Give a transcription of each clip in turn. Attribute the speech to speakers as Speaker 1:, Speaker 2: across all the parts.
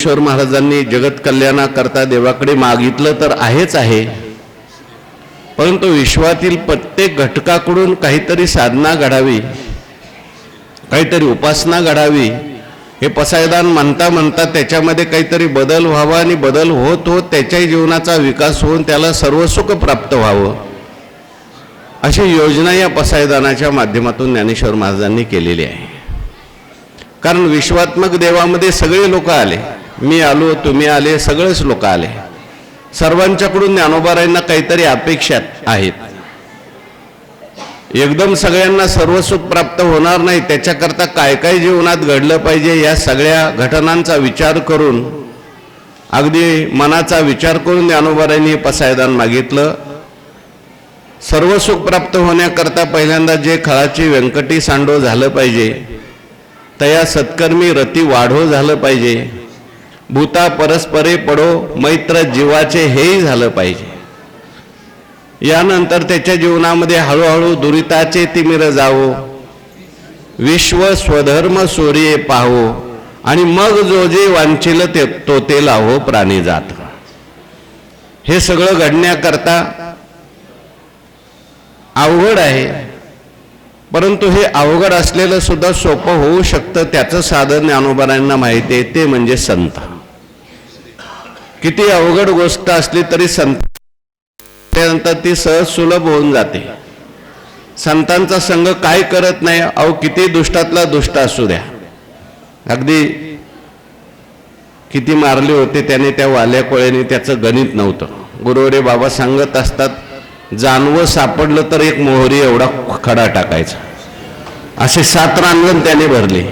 Speaker 1: ईश्वर महाराजांनी जगत कल्याणाकरता देवाकडे मागितलं तर आहेच आहे, परंतु विश्वातील प्रत्येक घटकाकडून काहीतरी साधना घडावी, काहीतरी उपासना घडावी। हे पसायदान म्हणता म्हणता त्याच्यामध्ये काहीतरी बदल व्हावा आणि बदल होत होत त्याच्याही जीवनाचा विकास होऊन त्याला सर्व सुख प्राप्त व्हावं, अशी योजना या पसायदानाच्या माध्यमातून ज्ञानेश्वर महाराजांनी केलेली आहे। कारण विश्वात्मक देवामध्ये सगळे लोक आले, मी आलो, तुम्ही आले, सगळेच लोक आले। सर्वांच्याकडून ज्ञानोबारायांना काहीतरी अपेक्षा आहेत। एकदम सगळ्यांना सर्व सुख प्राप्त होणार नाही, त्याच्याकरता काय काय जीवनात घडलं पाहिजे या सगळ्या घटनांचा विचार करून, अगदी मनाचा विचार करून ज्ञानोबारायांनी पसायदान मागितलं। सर्व सुख प्राप्त होण्याकरता पहिल्यांदा जे खळाची व्यंकटी सांडो झालं पाहिजे, तया सत्कर्मी रती वाढो झालं पाहिजे, भूता परस्परे पडो मैत्र जीवाचे हेही झालं पाहिजे। यानंतर त्याच्या जीवनामध्ये हळूहळू दुरिताचे तिमिर जावो, विश्व स्वधर्म सूर्ये पाहो, आणि मग जो जे वांछिल ते लाहो प्राणी जात। हे सगळं घडण्याकरता अवघड आहे, परंतु हे अवघड असलेलं सुद्धा सोपं होऊ शकतं। त्याचं साधन ज्ञानोबारायांना माहिती आहे, ते म्हणजे संत। किती अवघड गोष्ट असली तरी संत त्यानंतर ती सहज सुलभ होऊन जाते। संतांचा संग काय करत नाही, अहो किती दुष्टातला दुष्ट असू द्या। अगदी किती मारले होते त्याने त्या वाल्या कोळ्याने, त्याचं गणित नव्हतं। गुरुवरे बाबा सांगत असतात, जानवं सापडलं तर एक मोहरी एवढा खडा टाकायचा, असे 7 रांगण त्याने भरले।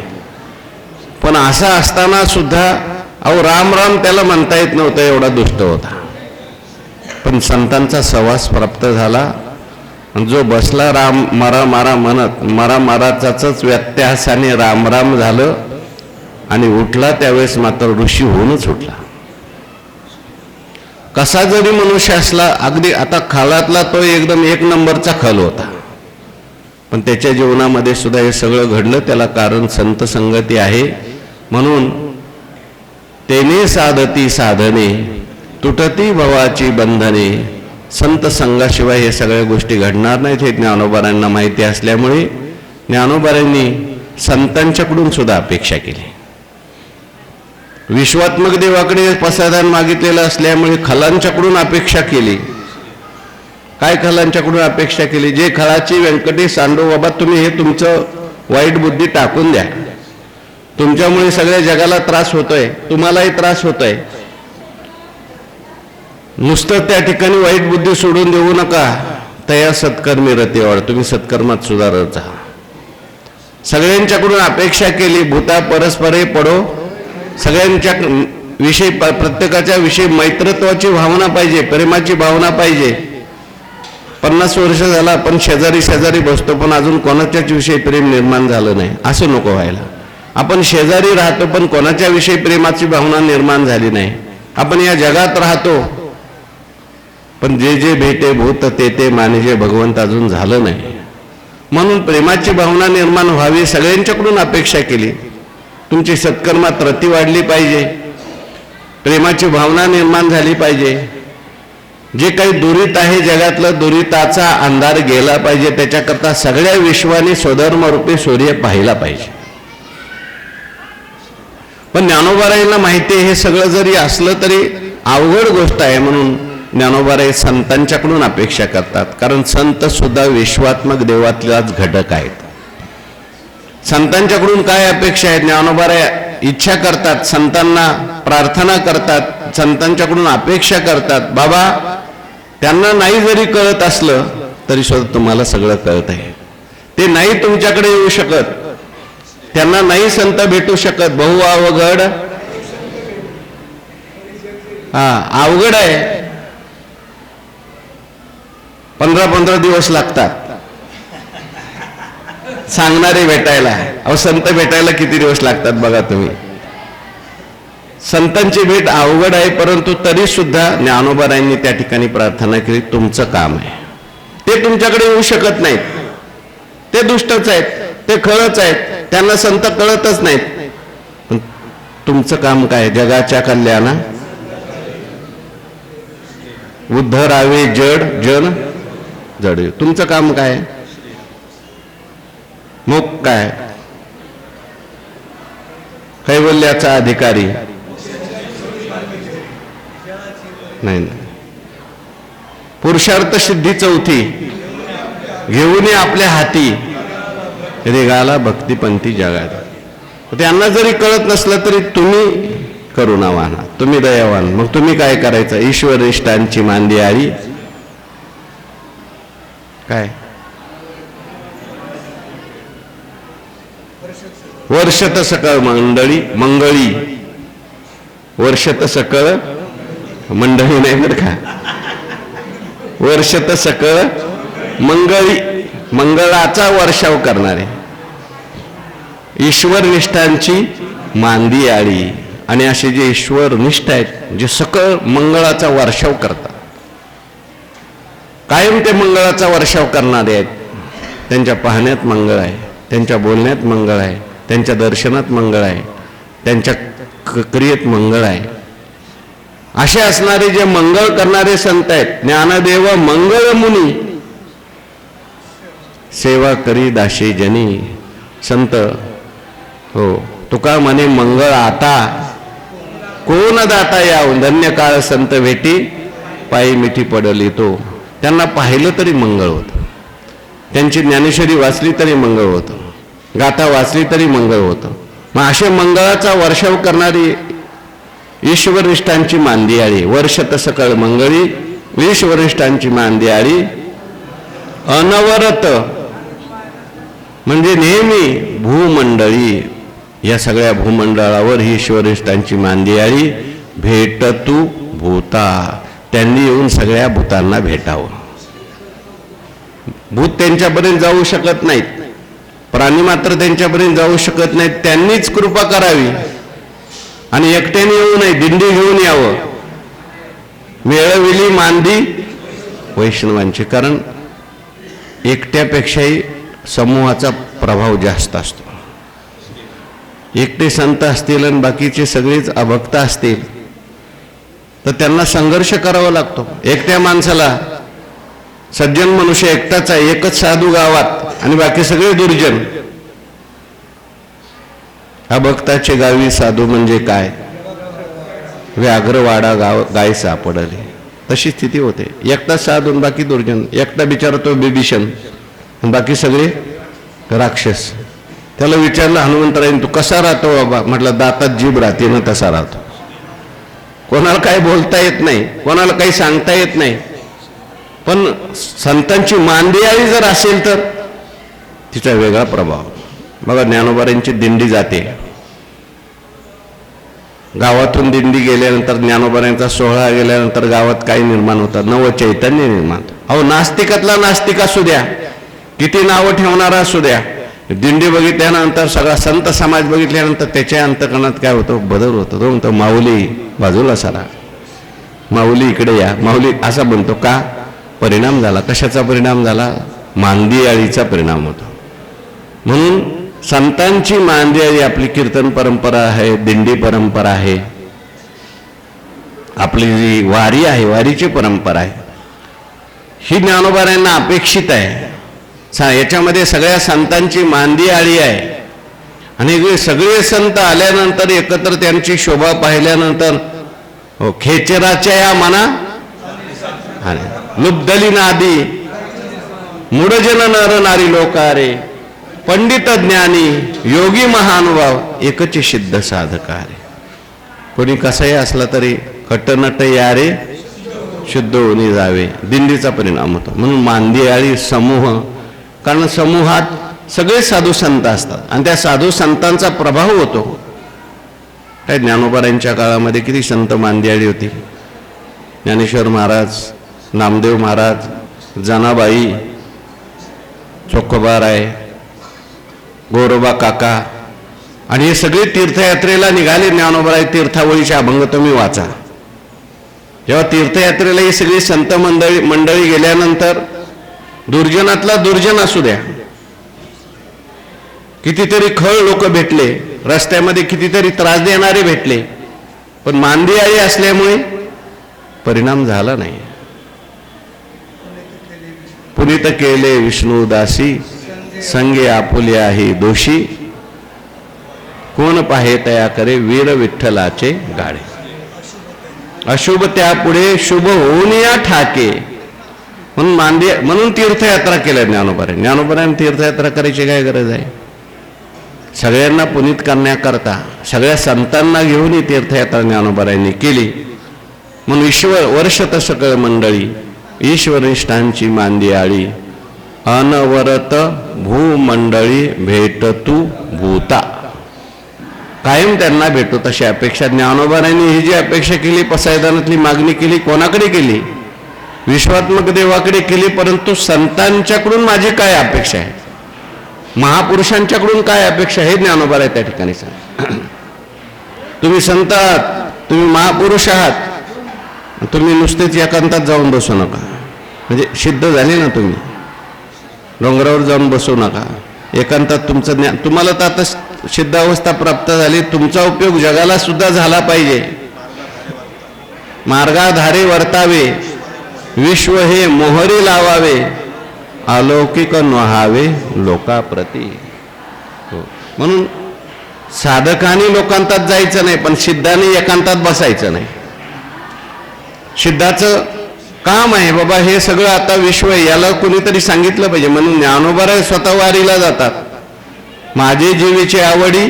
Speaker 1: पण असा असताना सुद्धा अहो राम राम त्याला म्हणता येत नव्हतं, एवढा दुष्ट होता। पण संतांचा सहवास प्राप्त झाला, जो बसला राम मारा मारा म्हणत, मारा माराचाच व्यत्यासाने राम राम झालं, आणि उठला त्यावेळेस मात्र ऋषी होऊनच उठला। कसा जरी मनुष्य असला, अगदी आता खालातला तो एकदम 1 नंबरचा खल होता, पण त्याच्या जीवनामध्ये सुद्धा हे सगळं घडलं। त्याला कारण संत संगती आहे। म्हणून तेने साधती साधने, तुटती भवाची बंधने। संत संघाशिवाय हे सगळ्या गोष्टी घडणार नाहीत, हे ज्ञानोबारायांना माहिती असल्यामुळे ज्ञानोबारायांनी संतांच्याकडून सुद्धा अपेक्षा केली। विश्वात्मक देवाकडे पसायदान मागितलेलं असल्यामुळे खलांच्याकडून अपेक्षा केली। काय खलांच्याकडून अपेक्षा केली? जे खळाची व्यंकटी सांडो बाबा, तुम्ही हे तुमचं वाईट बुद्धी टाकून द्या, तुमच्यामुळे सगळ्या जगाला त्रास होतोय, तुम्हालाही त्रास होतोय। नुसतं त्या ठिकाणी वाईट बुद्धी सोडून देऊ नका, तया सत्कर्मी रती वाढ, तुम्ही सत्कर्मात सुधारत जा। सगळ्यांच्याकडून अपेक्षा केली, भूता परस्परे पडो, सगळ्यांच्या विषयी प्रत्येकाच्या विषयी मैत्रत्वाची भावना पाहिजे, प्रेमाची भावना पाहिजे। 50 वर्ष झाला आपण शेजारी शेजारी बसतो, पण अजून कोणाच्याच विषयी प्रेम निर्माण झालं नाही, असं नको व्हायला। आपण शेजारी राहतो पण कोणाच्या विषयी प्रेमाची भावना निर्माण झाली नाही। आपण या जगात राहतो पण जे जे भेटे भूत ते ते मानिजे भगवंत अजून झालं नाही। म्हणून प्रेमाची भावना निर्माण व्हावी, सगळ्यांच्याकडून अपेक्षा केली। तुमची सत्कर्मात रती वाढली पाहिजे, प्रेमाची भावना निर्माण झाली पाहिजे। जे काही दुरित आहे जगातलं, दुरिताचा अंधार गेला पाहिजे, त्याच्याकरता सगळ्या विश्वाने स्वधर्मरूपी सूर्य पाहिला पाहिजे। पण ज्ञानोबारायांना माहिती आहे, हे सगळं जरी असलं तरी अवघड गोष्ट आहे। म्हणून ज्ञानोबाराय संतांच्याकडून अपेक्षा करतात, कारण संत सुद्धा विश्वात्मक देवातलाच घटक आहेत। संतांच्याकडून काय अपेक्षा आहे? ज्ञानोबाराय इच्छा करतात, संतांना प्रार्थना करतात, संतांच्याकडून अपेक्षा करतात, बाबा त्यांना नाही जरी कळत असलं तरी सुद्धा तुम्हाला सगळं कळत आहे। ते नाही तुमच्याकडे येऊ शकत, त्यांना नाही संत भेटू शकत, बहु अवघड अवघड आहे। 15-15 दिवस लागतात सांगणारे भेटायला। अहो संत भेटायला किती दिवस लागतात बघा तुम्ही। संतांची भेट अवघड आहे, परंतु तरी सुद्धा ज्ञानोबारायांनी त्या ठिकाणी प्रार्थना केली, तुमचं काम आहे। ते तुमच्याकडे येऊ शकत नाहीत, ते दुष्टच आहेत, ते खळच आहेत, त्यांना संत कळतच नाहीत, तुमचं काम काय? जगाच्या कल्याणा उद्धरावे जड जन जड. तुमचं काम काय? मग काय? कैवल्याचा अधिकारी नाही. पुरुषार्थ सिद्धी चौथी घेऊन आपल्या हाती रेगाला भक्तिपंथी जगात. त्यांना जरी कळत नसलं तरी तुम्ही करुणावान, तुम्ही दयावान. मग तुम्ही काय करायचं? ईश्वरिष्ठांची मांदी आळी काय? वर्षत सकळ मंडळी मंगळी. वर्षत सकळ मंडळी नाही बरं का, वर्षत सकळ मंगळी, मंगळाचा वर्षाव करणारे ईश्वरनिष्ठांची मांदी आळी. आणि असे जे ईश्वरनिष्ठ आहेत, जे सकळ मंगळाचा वर्षाव करतात, कायम ते मंगळाचा वर्षाव करणारे आहेत. त्यांच्या पाहण्यात मंगळ आहे, त्यांच्या बोलण्यात मंगळ आहे, त्यांच्या दर्शनात मंगळ आहे, त्यांच्या क्रियेत मंगळ आहे. असे असणारे जे मंगळ करणारे संत आहेत, ज्ञानदेव मंगळ मुनी सेवा करी दाशी जनी. संत हो, तुका म्हणे मंगळ आता कोण दाता याव, धन्य काळ संत भेटी पायी मिठी पडली तो. त्यांना पाहिलं तरी मंगळ होतं, त्यांची ज्ञानेश्वरी वाचली तरी मंगळ होतं, गाथा वाचली तरी मंगळ होतं. मग असे मंगळाचा वर्षाव करणारी ईश्वरिष्ठांची मांदी आळी. वर्षत सकळ मंगळी ईश्वरिष्ठांची मांदी आळी. अनवरत म्हणजे नेहमी भूमंडळी, या सगळ्या भूमंडळावर ही ईश्वरिष्ठांची मांदी आळी. भेटतू भूता, त्यांनी येऊन सगळ्या भूतांना भेटावं. भूत त्यांच्यापर्यंत जाऊ शकत नाहीत, प्राणी मात्र त्यांच्यापर्यंत जाऊ शकत नाहीत. त्यांनीच कृपा करावी आणि एकट्याने येऊ नये, दिंडी घेऊन यावं. वेळविली मांदी वैष्णवांची, कारण एकट्यापेक्षाही समूहाचा प्रभाव जास्त असतो. एकटे संत असतील आणि बाकीचे सगळेच अभक्त असतील तर त्यांना संघर्ष करावा लागतो. एकट्या माणसाला, सज्जन मनुष्य एकटाच आहे, एकच साधू गावात आणि बाकी सगळे दुर्जन. अभक्ताचे गावी साधू म्हणजे काय? व्याघ्रवाडा गाव गाय सापडले, तशी स्थिती होते. एकटा साधू बाकी दुर्जन. एकटा बिचारा तो बिभीषण, बाकी सगळे राक्षस. त्याला विचारलं हनुमंतरायने, तू कसा राहतो बाबा? म्हटलं दातात जीभ राहते ना तसा राहतो. कोणाला काही बोलता येत नाही, कोणाला काही सांगता येत नाही. पण संतांची मांदी आळी जर असेल तर तिचा वेगळा प्रभाव. बघा, ज्ञानोबारांची दिंडी जाते, गावातून दिंडी गेल्यानंतर, ज्ञानोबारांचा सोहळा गेल्यानंतर गावात काय निर्माण होतात? नव चैतन्य निर्माण. अहो, नास्तिकातला नास्तिक असू द्या, किती नावं ठेवणारा असू द्या, दिंडी बघितल्यानंतर, सगळा संत समाज बघितल्यानंतर त्याच्या अंतकरणात काय होतं? बदल होतो. तो म्हणतो, माऊली बाजूला सारा, माऊली इकडे या. माऊली असा म्हणतो का? परिणाम झाला. कशाचा परिणाम झाला? मांदी आळीचा परिणाम होतो. म्हणून संतांची मांदी आळी आपली कीर्तन परंपरा आहे, दिंडी परंपरा आहे, आपली जी वारी आहे, वारीची परंपरा आहे, ही ज्ञानोबारांना अपेक्षित आहे. याच्यामध्ये सगळ्या संतांची मांदी आळी आहे. आणि सगळे संत आल्यानंतर एकत्र त्यांची शोभा पाहिल्यानंतर, हो, खेचराच्या या मना लुब्धली नादी मूढजन नर नारी लोकारे, पंडित ज्ञानी योगी महानुभाव एकच सिद्ध साधकारे. कोणी कसाही असला तरी कटनट यारे शुद्ध होऊन जावे. दिंडीचा परिणाम होतो. म्हणून मांदी आळी समूह, कारण समूहात सगळे साधू संत असतात आणि त्या साधू संतांचा प्रभाव होतो. काय ज्ञानोबारांच्या काळामध्ये किती संत मांदी आळी होती. ज्ञानेश्वर महाराज, नामदेव महाराज, जनाबाई, चोखोबाराय, गोरोबा काका, आणि हे सगळे तीर्थयात्रेला निघाले. ज्ञानोबाराय तीर्थावळीचे अभंग तुम्ही वाचा. जेव्हा तीर्थयात्रेला ही सगळी संत मंडळी गेल्यानंतर, दुर्जनातला दुर्जन असू द्या, कितीतरी खळ लोक भेटले, रस्त्यामध्ये कितीतरी त्रास देणारे भेटले, पण मांदियाळी असल्यामुळे परिणाम झाला नाही. पुनीत केले विष्णुदासी संगे आपुले आहे दोषी, कोण पाहे तया करे वीर विठ्ठलाचे गाडे. अशुभ त्यापुढे शुभ होऊन या ठाके, म्हणून तीर्थयात्रा केल्या ज्ञानोबाने. ज्ञानोबाने तीर्थयात्रा करायची काय गरज आहे? सगळ्यांना पुनीत करण्याकरता सगळ्या संतांना घेऊन ही तीर्थयात्रा ज्ञानोबारायांनी केली. म्हणून वर्षत सकळ मंडळी ईश्वरिष्ठांची मांदियाळी, अनवरत भूमंडळी भेट तू भूता. कायम त्यांना भेटू तशी अपेक्षा ज्ञानोबारायांनी ही जी अपेक्षा केली, पसायदानातली मागणी केली, कोणाकडे केली? विश्वात्मक देवाकडे केली. परंतु संतांच्याकडून माझी काय अपेक्षा आहे, महापुरुषांच्याकडून काय अपेक्षा आहे, ज्ञानोबाराय त्या ठिकाणी सांग. तुम्ही संत आहात, तुम्ही महापुरुष आहात, तुम्ही नुसतेच एकांतात जाऊन बसू नका. म्हणजे सिद्ध झाले ना तुम्ही, डोंगरावर जाऊन बसू नका. एकांतात तुमचं ज्ञान, तुम्हाला तर आता सिद्ध अवस्था प्राप्त झाली, तुमचा उपयोग जगाला सुद्धा झाला पाहिजे. मार्गाधारे वर्तावे, विश्व हे मोहरी लावावे, अलौकिक न्हावे लोकाप्रती. म्हणून साधकाने लोकांतात जायचं नाही, पण सिद्धाने एकांतात बसायचं नाही. सिद्धाचं काम आहे बाबा हे सगळं आता विश्व आहे, याला कोणीतरी सांगितलं पाहिजे. म्हणून ज्ञानोबाराय स्वतः वारीला जातात. माझे जीवेचे आवडी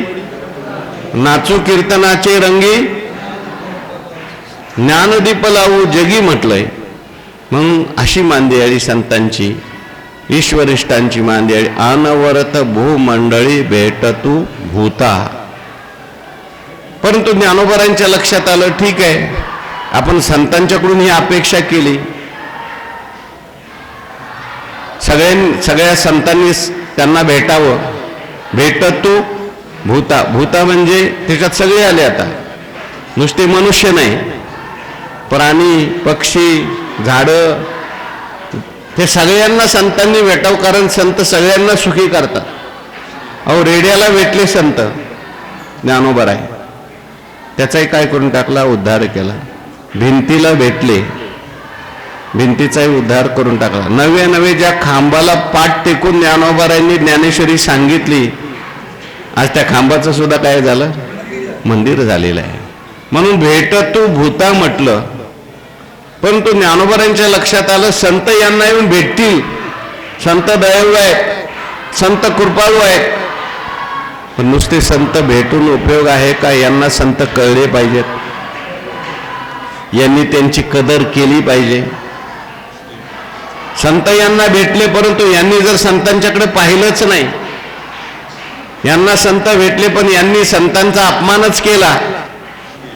Speaker 1: नाचू कीर्तनाचे रंगी, ज्ञानदीप लावू जगी म्हटलंय. म्हणून अशी मांदियाळी संतांची, ईश्वरिष्ठांची मांदियाळी, अनवरत भूमंडळी भेट तू भूता. परंतु ज्ञानोबारांच्या लक्षात आलं, ठीक आहे आपण संतांच्याकडून ही अपेक्षा केली, सगळ्या संतांनी त्यांना भेटावं. भेटत तू भूता. भूता म्हणजे त्याच्यात सगळे आले, आता नुसते मनुष्य नाही, प्राणी पक्षी झाडं, ते सगळ्यांना संतांनी भेटावं, कारण संत सगळ्यांना सुखी करतात. अहो रेड्याला भेटले संत ज्ञानोबाराय, त्याचाही काय करून टाकला, उद्धार केला. भिंतीला भेटले, भिंतीचाही उद्धार करून टाकला. नवे ज्या खांबाला पाठ टेकून ज्ञानोबारायांनी ज्ञानेश्वरी सांगितली, आज त्या खांबाचं सुद्धा काय झालं, मंदिर झालेलं आहे. म्हणून भेटत तू भूता म्हटलं. परंतु ज्ञानोबारांच्या लक्षात आलं, संत यांना येऊन भेटतील, संत दयाळू आहेत, संत कृपाळू आहेत, पण नुसते संत भेटून उपयोग आहे का? यांना संत कळले पाहिजेत, यांनी त्यांची कदर केली पाहिजे. संत यांना भेटले, परंतु यांनी जर संतांच्याकडे पाहिलंच नाही, यांना संत भेटले पण यांनी संतांचा अपमानच केला,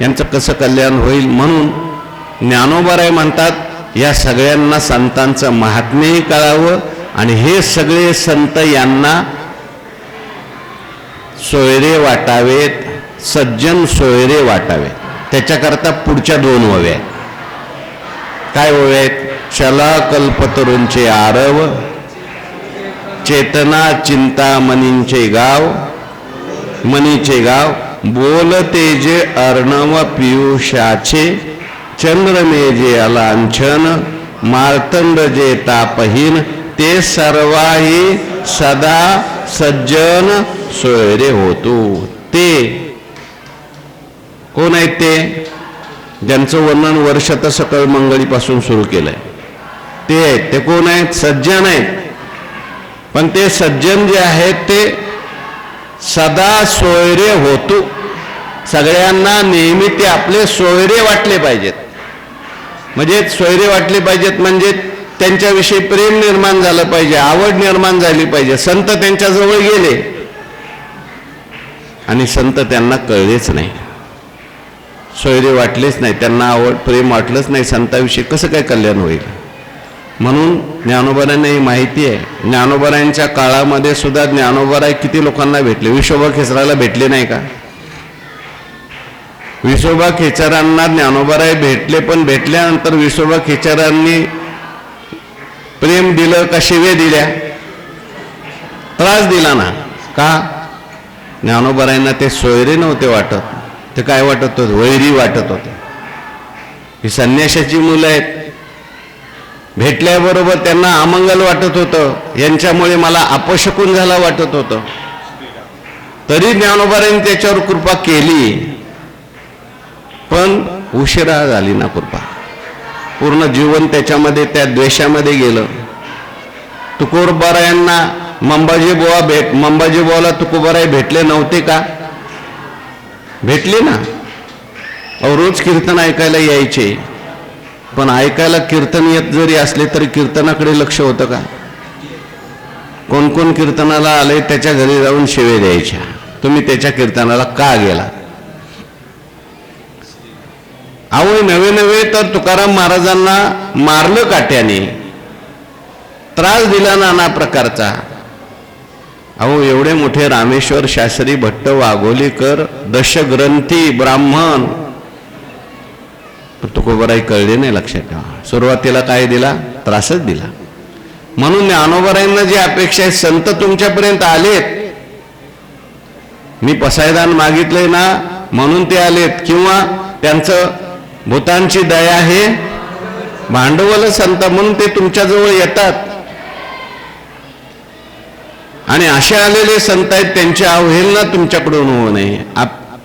Speaker 1: यांचं कसं कल्याण होईल? म्हणून ज्ञानोबाराय म्हणतात, या सगळ्यांना संतांचं महात्म्यही कळावं आणि हे सगळे संत यांना सोयरे वाटावेत, सज्जन सोयरे वाटावेत. त्याच्याकरता पुढच्या 2 ओव्या आहेत. काय ओव्या आहेत? शला कल्पतरूंचे आरव, चेतना चिंता मनींचे गाव, मनीचे गाव, बोलते जे अर्णव पियुषाचे, चंद्रमे जे अलांछन, मार्तंड जे तापहीन, ते सर्वाही सदा सज्जन सोयरे होतो. ते कोण आहेत? ते ज्यांचं वर्णन वर्षत सकळ मंगळीपासून सुरू केलंय, ते आहेत. ते कोण आहेत? सज्जन आहेत. पण ते सज्जन जे आहेत ते सदा सोयरे होतो. सगळ्यांना नेहमी ते आपले सोयरे वाटले पाहिजेत. म्हणजे सोयरे वाटले पाहिजेत म्हणजे त्यांच्याविषयी प्रेम निर्माण झालं पाहिजे, आवड निर्माण झाली पाहिजे. संत त्यांच्याजवळ गेले आणि संत त्यांना कळलेच नाही, सोयरे वाटलेच नाही, त्यांना आवड प्रेम वाटलंच नाही, संतांविषयी कसं काय कल्याण होईल? म्हणून ज्ञानोबारांना ही माहिती आहे. ज्ञानोबारांच्या काळामध्ये सुद्धा ज्ञानोबाराय किती लोकांना भेटले? विसोबा खेचराला भेटले नाही का? विसोबा खेचरांना ज्ञानोबाराय भेटले, पण भेटल्यानंतर विसोबा खेचरांनी प्रेम दिलं का शिवे दिल्या? त्रास दिला ना. का? ज्ञानोबारायांना ते सोयरे नव्हते वाटत, ते काय वाटत होते? वैरी वाटत होते. ही संन्याशाची मुलं आहेत, भेटल्याबरोबर त्यांना अमंगल वाटत होतं, यांच्यामुळे मला अपशकुन झाला वाटत होतं. तरी ज्ञानोबारायांनी त्याच्यावर कृपा केली, पण उशिरा झाली ना कृपा. पूर्ण जीवन त्याच्यामध्ये त्या द्वेषामध्ये गेलं. तुकोबारायांना मंबाजी बुवाला तुकोबाराय भेटले नव्हते का? भेटले ना. रोज कीर्तन ऐकायला यायचे, पण ऐकायला कीर्तन येत जरी असले तरी कीर्तनाकडे लक्ष होतं का? कोण कोण कीर्तनाला आले त्याच्या घरी जाऊन शिवे द्यायच्या, तुम्ही त्याच्या कीर्तनाला का गेला? अहो नवे नवे तर तुकाराम महाराजांना मारलं काट्याने, त्रास दिला नाना प्रकारचा. अहो एवढे मोठे रामेश्वर शास्त्री, भट्ट, वाघोलीकर, दशग्रंथी ब्राह्मण, तुकोबाराय कळले नाही. लक्षात ठेवा, सुरुवातीला काय दिला? त्रासच दिला. म्हणून ज्ञानोबारायांना जी अपेक्षा आहे, संत तुमच्यापर्यंत आलेत, मी पसायदान मागितलंय ना म्हणून ते आलेत, किंवा त्यांचं भूतांची दया हे भांडवल संत म्हणून ते तुमच्याजवळ येतात. आणि असे आलेले संत आहेत, त्यांची अवहेलना तुमच्याकडून होऊ नये,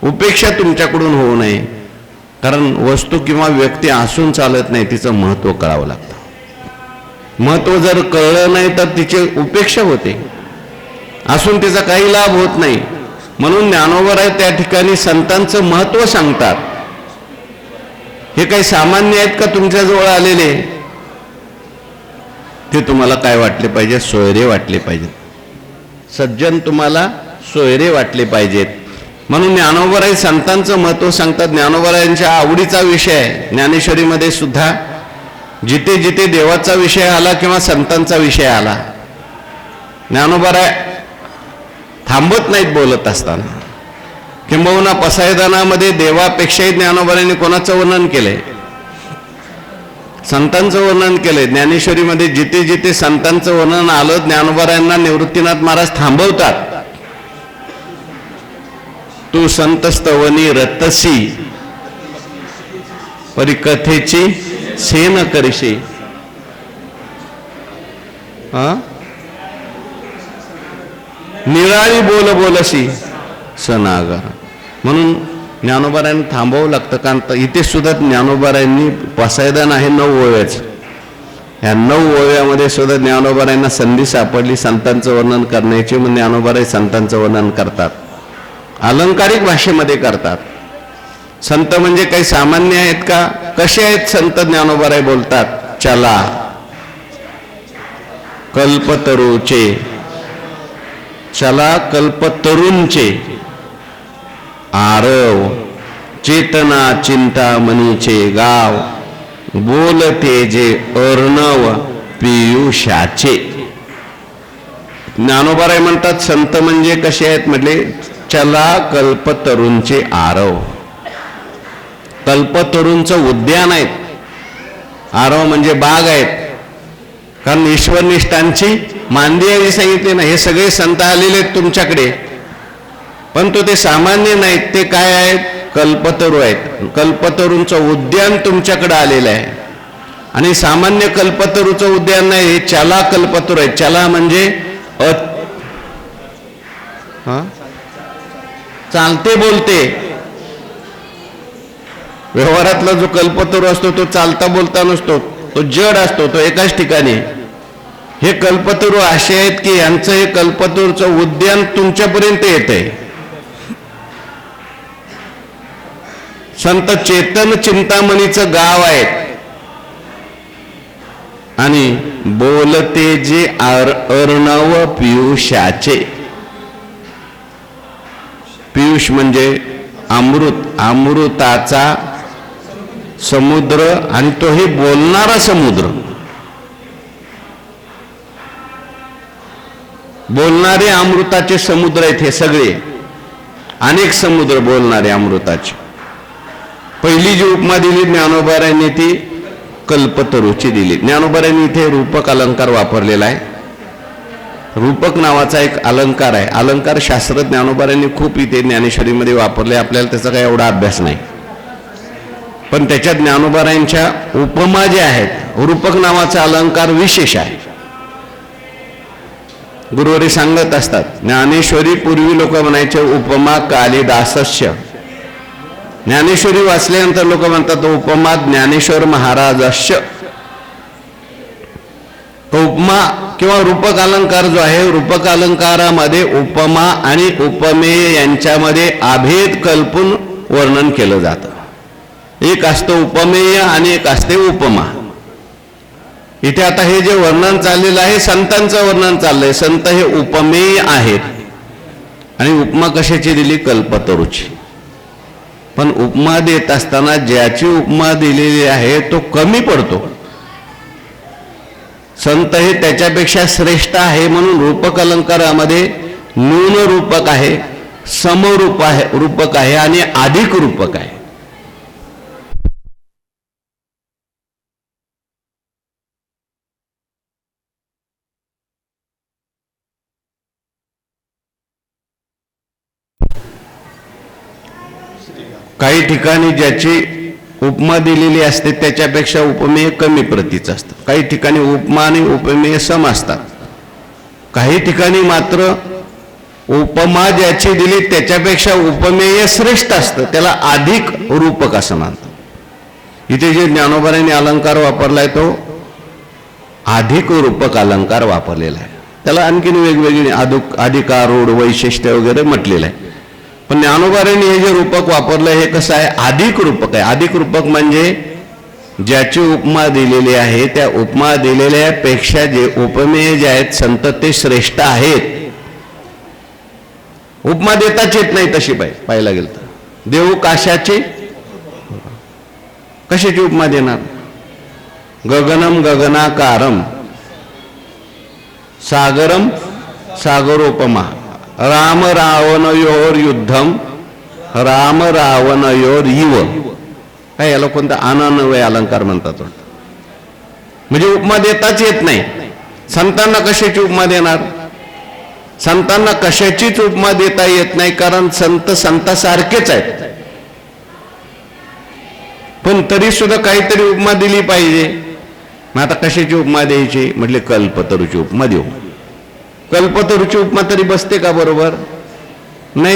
Speaker 1: उपेक्षा तुमच्याकडून होऊ नये. कारण वस्तू किंवा व्यक्ती असून चालत नाही, तिचं महत्व कळावं लागतं. महत्व जर कळलं नाही तर तिची उपेक्षा होते, असून तिचा काही लाभ होत नाही. म्हणून ज्ञानोबाराय त्या ठिकाणी संतांचं महत्व सांगतात. हे काही सामान्य आहेत का तुमच्याजवळ आलेले? ते तुम्हाला काय वाटले पाहिजे? सोयरे वाटले पाहिजेत. सज्जन तुम्हाला सोयरे वाटले पाहिजेत. म्हणून ज्ञानोबाराय संतांचं महत्व सांगतात. ज्ञानोबारायांच्या आवडीचा विषय आहे. ज्ञानेश्वरीमध्ये सुद्धा जिथे जिथे देवाचा विषय आला किंवा संतांचा विषय आला, ज्ञानोबाराय थांबत नाहीत बोलत असताना. किंबहुना पसायदानामध्ये देवापेक्षाही ज्ञानोबारायांनी कोणाचं वर्णन केलंय? संतांचं वर्णन केलंय. ज्ञानेश्वरीमध्ये जिथे जिथे संतांचं वर्णन आलं, ज्ञानोबारायांना निवृत्तीनाथ महाराज थांबवतात. तू संत स्तवनी रतसी, परिकथेची सेन करशी. निराळी बोल बोलशी सनागर. म्हणून ज्ञानोबारायांनी थांबावं लागतं. कारण इथे सुद्धा ज्ञानोबारायांनी पसायदान आहे 9 ओव्याचं. ह्या 9 ओव्यामध्ये सुद्धा ज्ञानोबारायांना संधी सापडली संतांचं वर्णन करण्याची. म्हणून ज्ञानोबाराय संतांचं वर्णन करतात, अलंकारिक भाषेमध्ये करतात. संत म्हणजे काही सामान्य आहेत का? कसे आहेत संत? ज्ञानोबाराय बोलतात, चला कल्पतरूचे, चला कल्पतरूंचे आरव, चेतना चिंतामणीचे गाव, बोलते जे अर्णव पियुषाचे. ज्ञानोबाराय म्हणतात संत म्हणजे कसे आहेत? म्हटले चला कल्पतरूंचे आरव. कल्पतरूंचं उद्यान आहेत, आरव म्हणजे बाग आहेत. कारण ईश्वरनिष्ठांची मांदी आहे सांगितले ना. हे सगळे संत आलेले आहेत तुमच्याकडे, पण तो ते सामान्य नाहीत. ते काय आहेत? कल्पतरू आहेत. कल्पतरूंचं उद्यान तुमच्याकडे आलेलं आहे. आणि सामान्य कल्पतरूचं उद्यान नाही, हे चला कल्पतरू आहे. चला म्हणजे चालते बोलते. व्यवहारातला जो कल्पतरू असतो तो चालता बोलता नसतो, तो जड असतो, तो एकाच ठिकाणी. हे कल्पतरू असे आहेत की यांचं हे कल्पतरूचं उद्यान तुमच्यापर्यंत येते. संत चेतन चिंतामणीचं गाव आहे. आणि बोलते जे अर्णव पियुषाचे. पियुष म्हणजे अमृत, अमृताचा समुद्र, आणि तोही बोलणारा समुद्र. बोलणारे अमृताचे समुद्र आहेत हे सगळे. अनेक समुद्र बोलणारे अमृताचे. पहिली जी उपमा दिली ज्ञानोबारायांनी ती कल्पतरूची दिली. ज्ञानोबारायांनी इथे रूपक अलंकार वापरलेला आहे. रूपक नावाचा एक अलंकार आहे. अलंकार शास्त्र ज्ञानोबांनी खूप इथे ज्ञानेश्वरीमध्ये वापरले. आपल्याला त्याचा काही एवढा अभ्यास नाही, पण त्याच्या ज्ञानोबांच्या उपमा जे आहेत, रूपक नावाचा अलंकार विशेष आहे. गुरुवारी सांगत असतात, ज्ञानेश्वरी पूर्वी लोक म्हणायचे उपमा कालिदासस्य. ज्ञानेश्वरी वाचल्यानंतर लोक म्हणतात उपमा ज्ञानेश्वर महाराजस्य. तो उपमा किंवा रूपक अलंकार जो आहे, रूपक अलंकारामध्ये उपमा आणि उपमेय यांच्यामध्ये अभेद कल्पून वर्णन केलं जातं. एक असतं उपमेय आणि एक असते उपमा. इथे आता हे जे वर्णन चाललेलं आहे, संतांचं वर्णन चाललंय. संत हे उपमेय आहेत आणि उपमा कशाची दिली? कल्पतरूची. पण उपमा देत असताना ज्याची उपमा दिलेली आहे तो कमी पडतो. संत हे त्याच्यापेक्षा श्रेष्ठ आहे म्हणून रूपक अलंकारामध्ये न्यून रूपक आहे, समरूप आहे, रूपक आहे आणि अधिक रूपक आहे. काही ठिकाणी ज्याची उपमा दिलेली असते त्याच्यापेक्षा उपमेय कमी प्रतीचं असतं. काही ठिकाणी उपमा आणि उपमेय सम असतात. काही ठिकाणी मात्र उपमा ज्याची दिली त्याच्यापेक्षा उपमेय श्रेष्ठ असतं, त्याला अधिक रूपक असं म्हणतात. इथे जे ज्ञानोबांनी अलंकार वापरलाय तो अधिक रूपक अलंकार वापरलेला आहे. त्याला आणखीन वेगवेगळी अधिकारूढ वैशिष्ट्य वगैरे म्हटलेलं आहे. पण ज्ञानोबांनी हे जे रूपक वापरलं हे कसं आहे? अधिक रूपक आहे. अधिक रूपक म्हणजे ज्याची उपमा दिलेली आहे त्या उपमा दिलेल्या पेक्षा जे उपमेय जे आहेत संत ते श्रेष्ठ आहेत. उपमा देताच येत नाही तशी पाहायला गेलं तर. देऊ काशाची, कशाची उपमा देणार? गगनम गगनाकारम, सागरम सागरोपमा, राम रावणयोर युद्धम, राम रावणयोर इव. काय याला कोणता अनन्वय अलंकार म्हणतात. म्हणजे उपमा देताच येत नाही. संतांना कशाची उपमा देणार? संतांना कशाचीच उपमा देता येत नाही, कारण संत संतासारखेच आहेत. पण तरी सुद्धा काहीतरी उपमा दिली पाहिजे. मग आता कशाची उपमा द्यायची? म्हटले कल्पतरूची उपमा देऊ. कल्पतरूची उपमा तरी बसते का बरोबर?